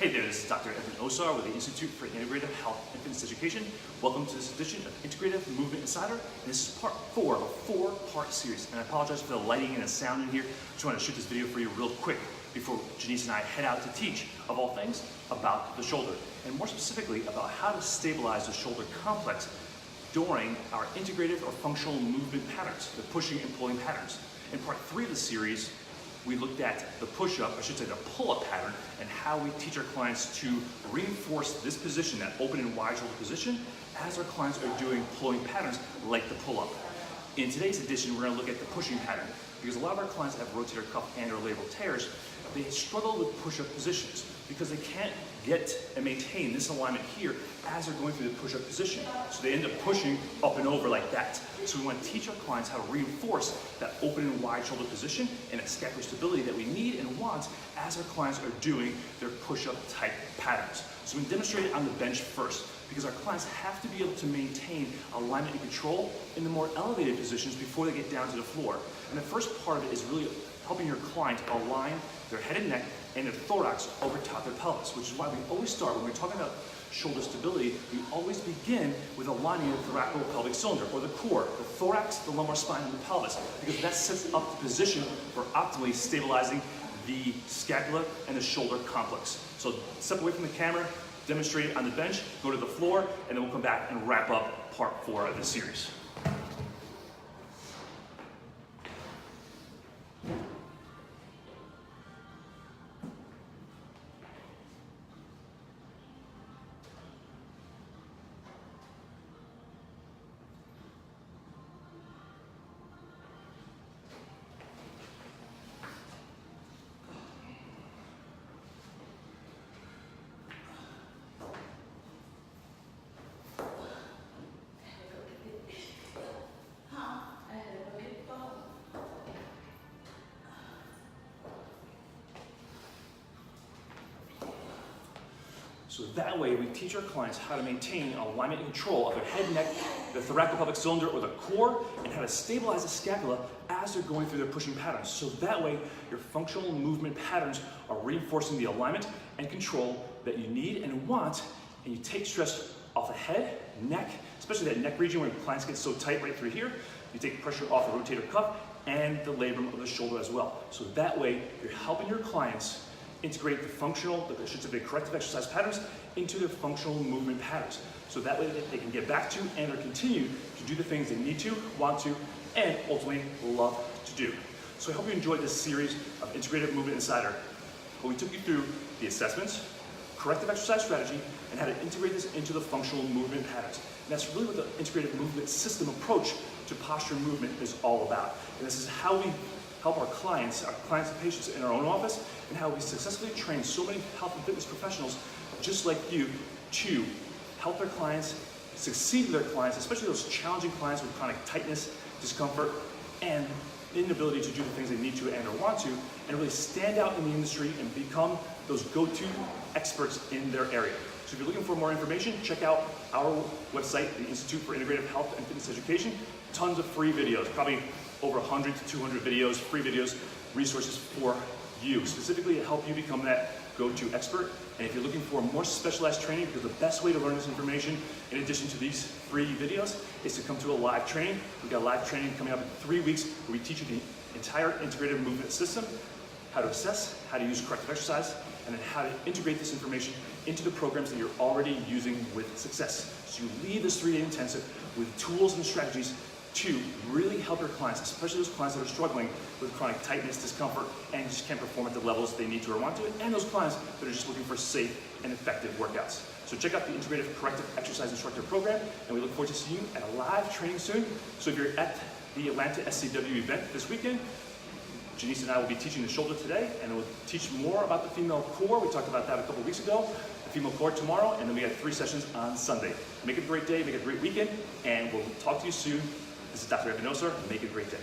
Hey there, this is Dr. Evan Osar with the Institute for Integrative Health and Fitness Education. Welcome to this edition of Integrative Movement Insider. And this is part 4 of a 4-part series. And I apologize for the lighting and the sound in here. Just wanted to shoot this video for you real quick before Janice and I head out to teach, of all things, about the shoulder. And more specifically, about how to stabilize the shoulder complex during our integrative or functional movement patterns, the pushing and pulling patterns. In part 3 of the series, we looked at the push-up, I should say the pull-up pattern, and how we teach our clients to reinforce this position, that open and wide shoulder position, as our clients are doing pulling patterns like the pull-up. In today's edition, we're going to look at the pushing pattern, because a lot of our clients have rotator cuff and or labral tears. They struggle with push-up positions because they can't get and maintain this alignment here as they're going through the push-up position. So they end up pushing up and over like that. So we want to teach our clients how to reinforce that open and wide shoulder position and that scapular stability that we need and want as our clients are doing their push-up type patterns. So we demonstrate it on the bench first, because our clients have to be able to maintain alignment and control in the more elevated positions before they get down to the floor. And the first part of it is really helping your client align their head and neck and their thorax over top their pelvis, which is why we always start, when we're talking about shoulder stability, we always begin with aligning the thoracolpelvic cylinder, or the core, the thorax, the lumbar spine, and the pelvis, because that sets up the position for optimally stabilizing the scapula and the shoulder complex. So step away from the camera, demonstrate it on the bench, go to the floor, and then we'll come back and wrap up part 4 of this series. So that way we teach our clients how to maintain alignment and control of their head, neck, the thoracolpelvic cylinder or the core, and how to stabilize the scapula as they're going through their pushing patterns. So that way your functional movement patterns are reinforcing the alignment and control that you need and want, and you take stress off the head, neck, especially that neck region where clients get so tight right through here. You take pressure off the rotator cuff and the labrum of the shoulder as well. So that way you're helping your clients integrate the functional, the corrective exercise patterns into their functional movement patterns. So that way they can get back to and or continue to do the things they need to, want to, and ultimately love to do. So I hope you enjoyed this series of Integrative Movement Insider, where we took you through the assessments, corrective exercise strategy, and how to integrate this into the functional movement patterns. And that's really what the integrative movement system approach to posture movement is all about. And this is how we help our clients and patients in our own office, and how we successfully train so many health and fitness professionals just like you to help their clients, succeed with their clients, especially those challenging clients with chronic tightness, discomfort, and inability to do the things they need to and or want to, and really stand out in the industry and become those go-to experts in their area. So if you're looking for more information, check out our website, the Institute for Integrative Health and Fitness Education. Tons of free videos, probably over 100 to 200 videos, free videos, resources for you, specifically to help you become that go-to expert. And if you're looking for more specialized training, because the best way to learn this information, in addition to these free videos, is to come to a live training. We've got a live training coming up in 3 weeks where we teach you the entire integrative movement system, how to assess, how to use corrective exercise, and then how to integrate this information into the programs that you're already using with success. So you leave this 3-day intensive with tools and strategies to really help your clients, especially those clients that are struggling with chronic tightness, discomfort, and just can't perform at the levels they need to or want to, and those clients that are just looking for safe and effective workouts. So check out the Integrative Corrective Exercise Instructor program, and we look forward to seeing you at a live training soon. So if you're at the Atlanta SCW event this weekend, Janice and I will be teaching the shoulder today, and we'll teach more about the female core. We talked about that a couple weeks ago. The female core tomorrow, and then we have 3 sessions on Sunday. Make it a great day, make it a great weekend, and we'll talk to you soon. This is Dr. Evan Osar. Make it a great day.